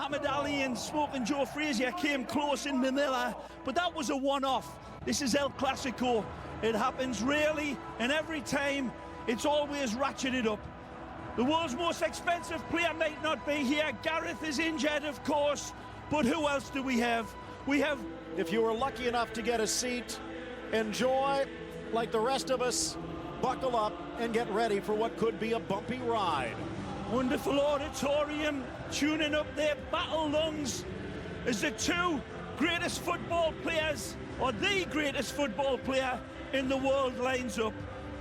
Muhammad Ali and Smoking Joe Frazier came close in Manila, but that was a one-off. This is El Clasico. It happens rarely, and every time it's always ratcheted up. The world's most expensive player might not be here. Gareth is injured, of course, but who else do we have? We have... If you were lucky enough to get a seat, enjoy, like the rest of us, buckle up and get ready for what could be a bumpy ride. Wonderful auditorium, tuning up their battle lungs as the two greatest football players, or the greatest football player in the world, lines up.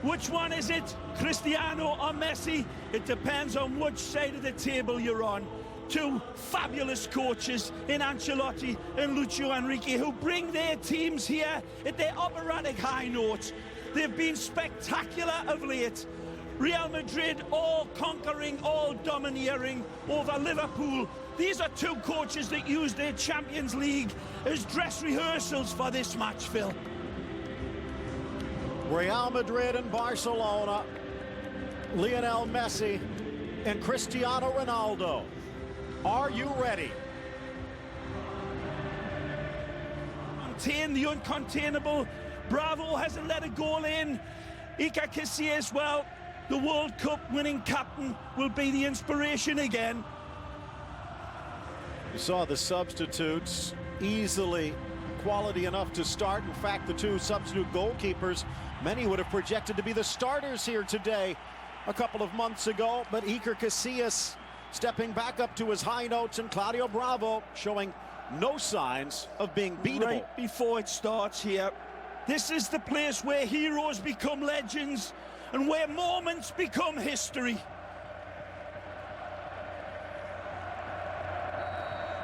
Which one is it, Cristiano or Messi? It depends on which side of the table you're on. Two fabulous coaches in Ancelotti and Lucio Enrique, who bring their teams here at their operatic high notes. They've been spectacular of late. Real Madrid all conquering, all domineering over Liverpool. These are two coaches that use their Champions League as dress rehearsals for this match, Phil. Real Madrid and Barcelona, Lionel Messi and Cristiano Ronaldo. Are you ready? Contain the uncontainable. Bravo hasn't let a goal in. Iker Casillas, well, the World Cup winning captain, will be the inspiration again. You saw the substitutes, easily quality enough to start. In fact, the two substitute goalkeepers, many would have projected to be the starters here today a couple of months ago, but Iker Casillas stepping back up to his high notes, and Claudio Bravo showing no signs of being beatable. Right before it starts here, this is the place where heroes become legends and where moments become history.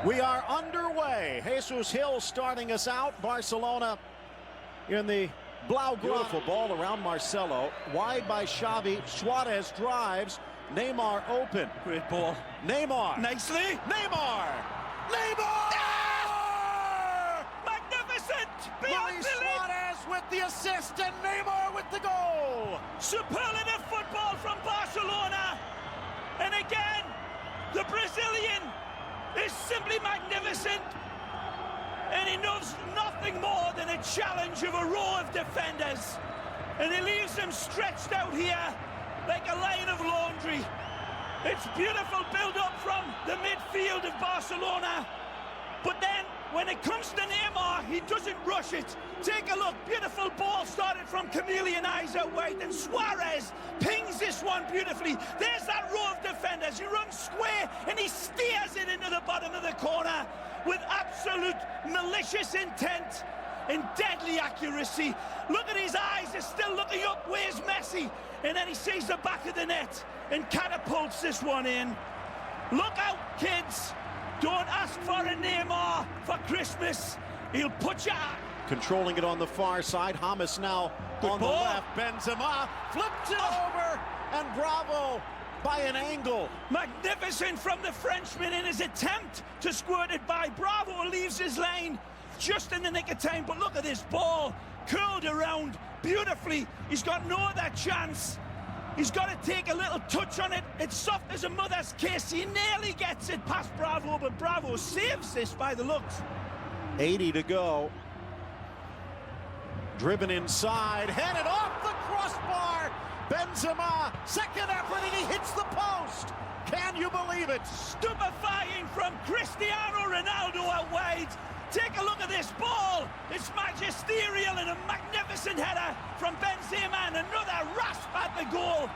We are underway. Jesus Hill starting us out. Barcelona in the Blaugrana. Beautiful ball around Marcelo. Wide by Xavi. Suarez drives. Neymar open. Great ball. Neymar. Nicely. Neymar. Neymar! Ah! Magnificent! Beyond Luis belief! Suarez with the assist and Neymar with the goal. Superlative football from Barcelona. And again, the Brazilian is simply magnificent. And he knows nothing more than a challenge of a row of defenders. And he leaves them stretched out here like a line of laundry. It's beautiful build-up from the midfield of Barcelona. But then, when it comes to Neymar, he doesn't rush it. Take a look, beautiful ball started from Chameleon eyes out wide, and Suarez pings this one beautifully. There's that row of defenders. He runs square, and he steers it into the bottom of the corner with absolute malicious intent and deadly accuracy. Look at his eyes, they're still looking up. Where's Messi? And then he sees the back of the net and catapults this one in. Look out, kids. Don't ask for a Neymar for Christmas. He'll put you out. Controlling it on the far side. Hamas now on the left. Benzema flips it over, and Bravo by an angle. Magnificent from the Frenchman in his attempt to squirt it by. Bravo leaves his lane just in the nick of time, but look at this ball curled around beautifully. He's got no other chance. He's got to take a little touch on it. It's soft as a mother's kiss. He nearly gets it past Bravo, but Bravo saves this by the looks. 80 to go. Driven inside, headed off the crossbar. Benzema, second effort, and he hits the post. Can you believe it? Stupefying from Cristiano Ronaldo out wide. Take a look at this ball. It's magisterial and a magnificent header from Benzema, and another rasp at the goal.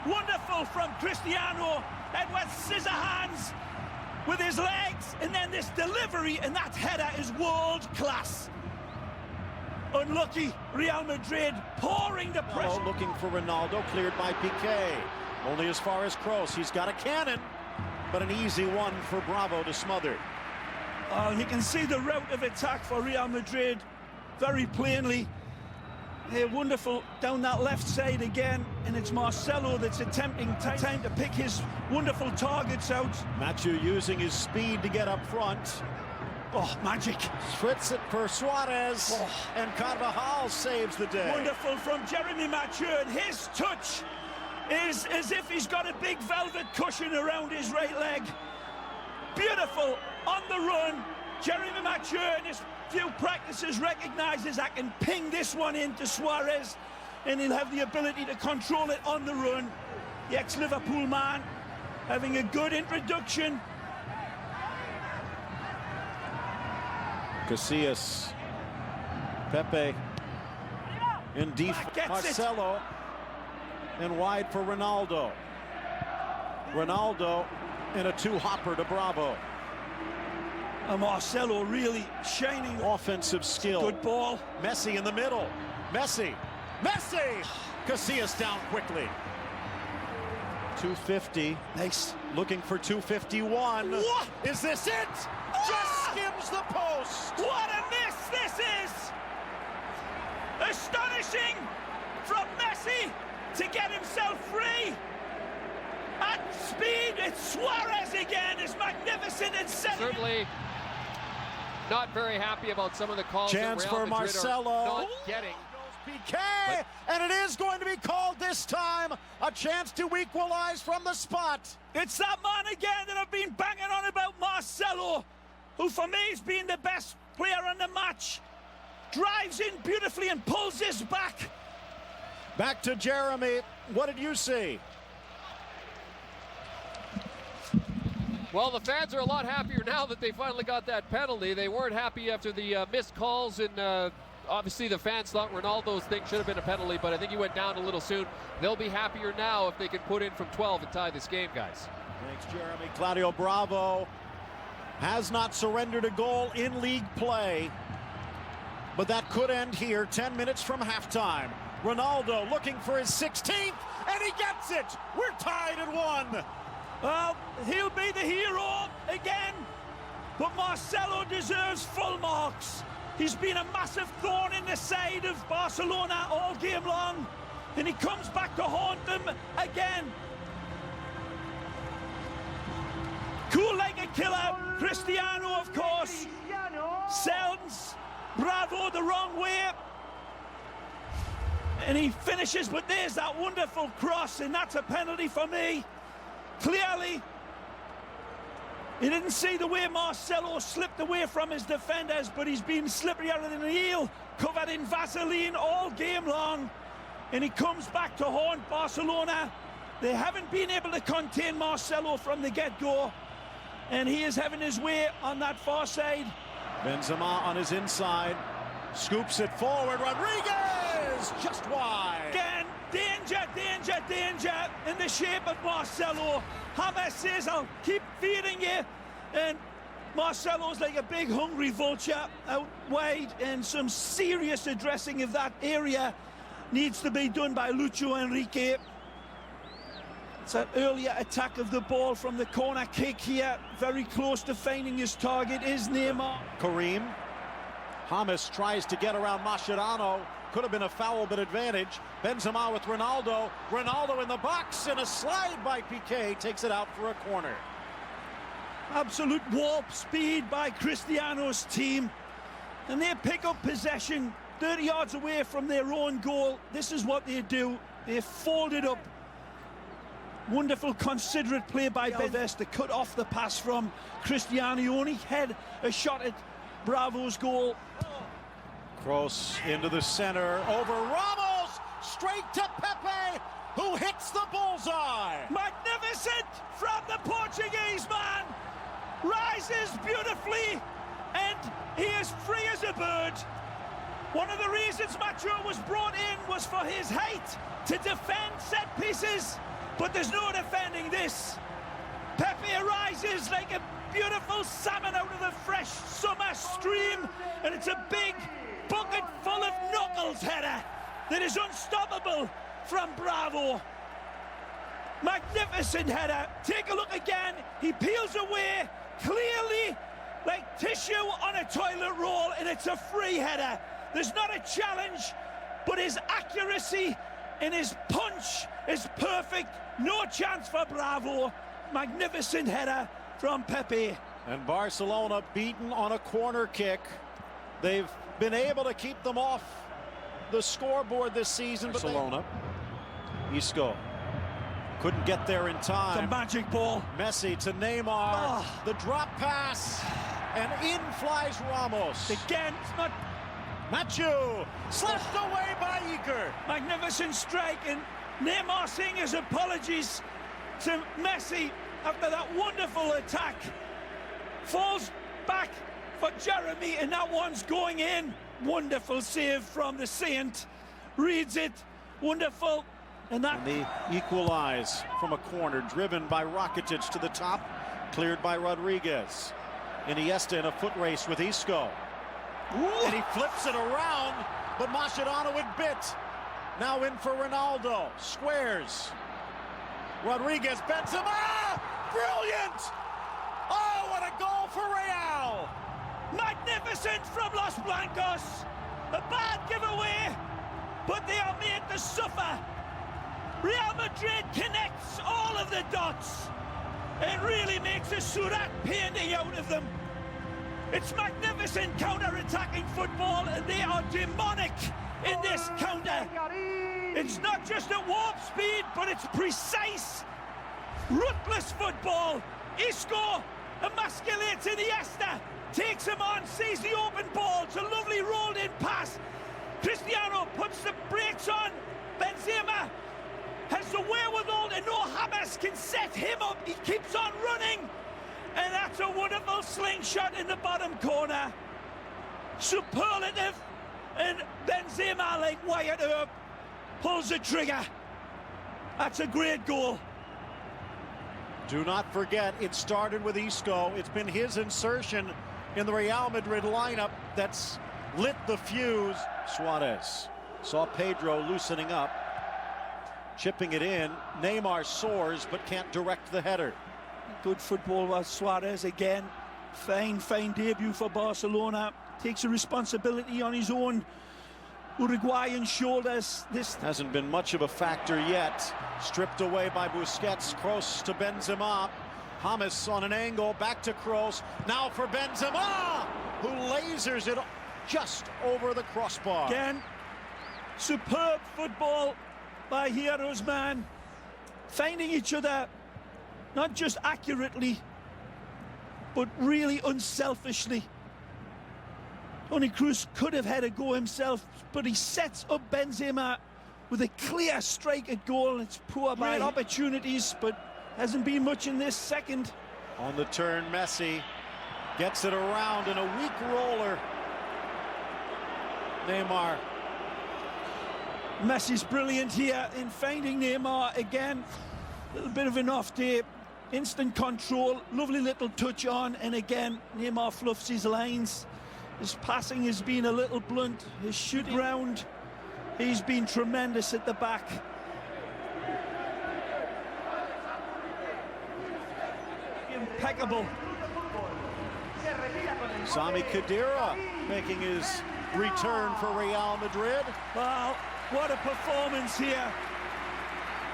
Wonderful from Cristiano. Edward Scissorhands with his legs, and then this delivery, and that header is world class. Unlucky Real Madrid pouring the pressure. Looking for Ronaldo, cleared by Piqué. Only as far as Kroos. He's got a cannon, but an easy one for Bravo to smother. You can see the route of attack for Real Madrid very plainly. They're wonderful down that left side again, and it's Marcelo that's attempting time to pick his wonderful targets out. Mathieu using his speed to get up front. Oh, magic. Fritz it for Suarez, and Carvajal saves the day. Wonderful from Jeremy Mathieu, and his touch is as if he's got a big velvet cushion around his right leg. Beautiful on the run. Jeremy Mature in his few practices recognises I can ping this one into Suarez, and he'll have the ability to control it on the run. The ex-Liverpool man having a good introduction. Casillas, Pepe in deep, Marcelo, and wide for Ronaldo. Ronaldo in a two-hopper to Bravo. And Marcelo really shining. Offensive skill. Good ball. Messi in the middle. Messi! Casillas down quickly. 250. Nice. Looking for 251. What? Is this it? Just skims the post. What a miss this is! Astonishing from Messi to get himself free. At speed, it's Suarez again. It's magnificent and certainly not very happy about some of the calls. Chance for Marcelo. Not getting. Piqué, and it is going to be called this time. A chance to equalize from the spot. It's that man again that I've been banging on about, Marcelo, who for me has been the best player in the match. Drives in beautifully and pulls this back. Back to Jeremy. What did you see? Well, the fans are a lot happier now that they finally got that penalty. They weren't happy after the missed calls, and obviously the fans thought Ronaldo's thing should have been a penalty, but I think he went down a little soon. They'll be happier now if they can put in from 12 and tie this game, guys. Thanks, Jeremy. Claudio Bravo has not surrendered a goal in league play, but that could end here 10 minutes from halftime. Ronaldo looking for his 16th, and he gets it. We're tied at 1. Well, he'll be the hero again, but Marcelo deserves full marks. He's been a massive thorn in the side of Barcelona all game long, and he comes back to haunt them again. Cool-legged killer, Cristiano, of course, sends Bravo the wrong way, and he finishes, but there's that wonderful cross, and that's a penalty for me. Clearly, he didn't see the way Marcelo slipped away from his defenders, but he's been slipperier than an eel, covered in Vaseline all game long, and he comes back to haunt Barcelona. They haven't been able to contain Marcelo from the get-go, and he is having his way on that far side. Benzema on his inside, scoops it forward. Rodriguez just wide. Again, danger, danger, danger in the shape of Marcelo. Hammer says, I'll keep feeding you. And Marcelo's like a big hungry vulture out wide, and some serious addressing of that area needs to be done by Lucho Enrique. It's an earlier attack of the ball from the corner kick here. Very close to finding his target is Neymar. Karim. James tries to get around Mascherano. Could have been a foul, but advantage. Benzema with Ronaldo. Ronaldo in the box, and a slide by Piqué takes it out for a corner. Absolute warp speed by Cristiano's team. And they pick up possession 30 yards away from their own goal. This is what they do. They fold it up. Wonderful, considerate play by Alves to cut off the pass from Cristiano. He only had a shot at Bravo's goal. Cross into the center, over Ramos, straight to Pepe, who hits the bullseye. Magnificent from the Portuguese man. Rises beautifully, and he is free as a bird. One of the reasons Macho was brought in was for his height to defend set pieces, but there's no defending this. Pepe arises like a beautiful salmon out of the fresh summer stream, and it's a big bucket full of knuckles header that is unstoppable from Bravo. Magnificent header. Take a look again. He peels away clearly like tissue on a toilet roll, and it's a free header. There's not a challenge, but his accuracy and his punch is perfect. No chance for Bravo. Magnificent header from Pepe. And Barcelona beaten on a corner kick. They've been able to keep them off the scoreboard this season. Barcelona. Isco. Couldn't get there in It's a time. magic ball. Messi to Neymar. The drop pass. And in flies Ramos. Again, it's not Machu slapped away by Iker. magnificent strike, and Neymar saying his apologies to Messi after that wonderful attack. Falls back for Jeremy, and that one's going in. Wonderful save from the Saint. Reads it. Wonderful. And that... And they equalize from a corner, driven by Rakitic to the top, cleared by Rodriguez. Iniesta in a foot race with Isco. Ooh. And he flips it around, but Mascherano would bit. Now in for Ronaldo. Squares. Rodriguez, Benzema! Brilliant! Oh, what a goal for Real! Magnificent from Los Blancos. A bad giveaway, but they are made to suffer. Real Madrid connects all of the dots and really makes a Surat painting out of them. It's magnificent counter-attacking football, and they are demonic in this counter. It's not just at warp speed, but it's precise, ruthless football. Isco emasculates Iniesta, takes him on, sees the open ball. It's a lovely rolled-in pass. Cristiano puts the brakes on. Benzema has the wherewithal to know James can set him up. He keeps on running. And that's a wonderful slingshot in the bottom corner. Superlative. And Benzema, like Wyatt Earp, pulls the trigger. That's a great goal. Do not forget, it started with Isco. It's been his insertion in the Real Madrid lineup that's lit the fuse. Suarez saw Pedro loosening up, chipping it in. Neymar soars but can't direct the header. Good football by Suarez again. Fine debut for Barcelona. Takes a responsibility on his own Uruguayan shoulders. This hasn't been much of a factor yet. Stripped away by Busquets. Kroos to Benzema. James on an angle, back to Kroos. Now for Benzema, who lasers it just over the crossbar. Again, superb football by Hero's man. Finding each other, not just accurately, but really unselfishly. Toni Kroos could have had a go himself, but he sets up Benzema with a clear strike at goal. It's poor by opportunities, but hasn't been much in this second. On the turn, Messi gets it around in a weak roller. Neymar. Messi's brilliant here in finding Neymar again. A little bit of an off day. Instant control, lovely little touch on, and again, Neymar fluffs his lines. His passing has been a little blunt. His shooting round, he's been tremendous at the back. Impeccable. Sami Khedira making his return for Real Madrid. Wow, what a performance here.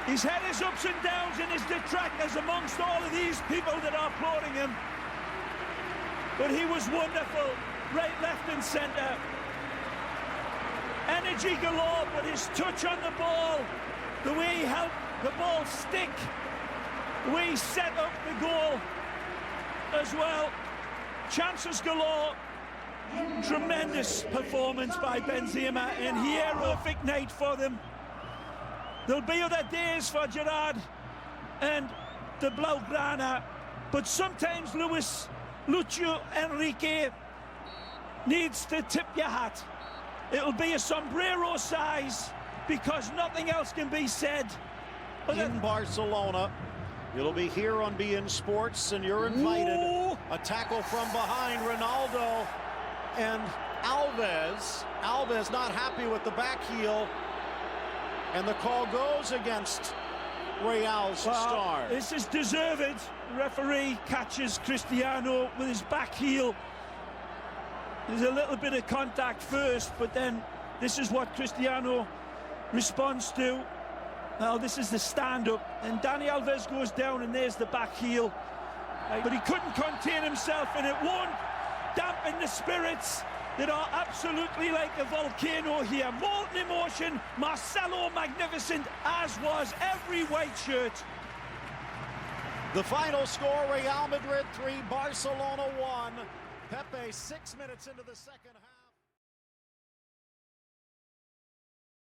He's had his ups and downs and his detractors amongst all of these people that are applauding him. But he was wonderful, right, left and centre. Energy galore, but his touch on the ball, the way he helped the ball stick, the way he set up the goal as well. Chances galore. Tremendous performance by Benzema, and here, perfect night for them. There'll be other days for Gerard and the Blaugrana, but sometimes Lucio Enrique needs to tip your hat. It'll be a sombrero size because nothing else can be said. In Barcelona, it'll be here on beIN Sports, and you're invited. Ooh. A tackle from behind, Ronaldo and Alves. Alves not happy with the back heel, and the call goes against Real's star. This is deserved. The referee catches Cristiano with his back heel. There's a little bit of contact first, but then this is what Cristiano responds to. Now this is the stand-up, and Dani Alves goes down, and there's the back heel. But he couldn't contain himself, and it won't dampen the spirits that are absolutely like a volcano here. Molten emotion, Marcelo magnificent, as was every white shirt. The final score, Real Madrid 3, Barcelona 1. Pepe 6 minutes into the second half.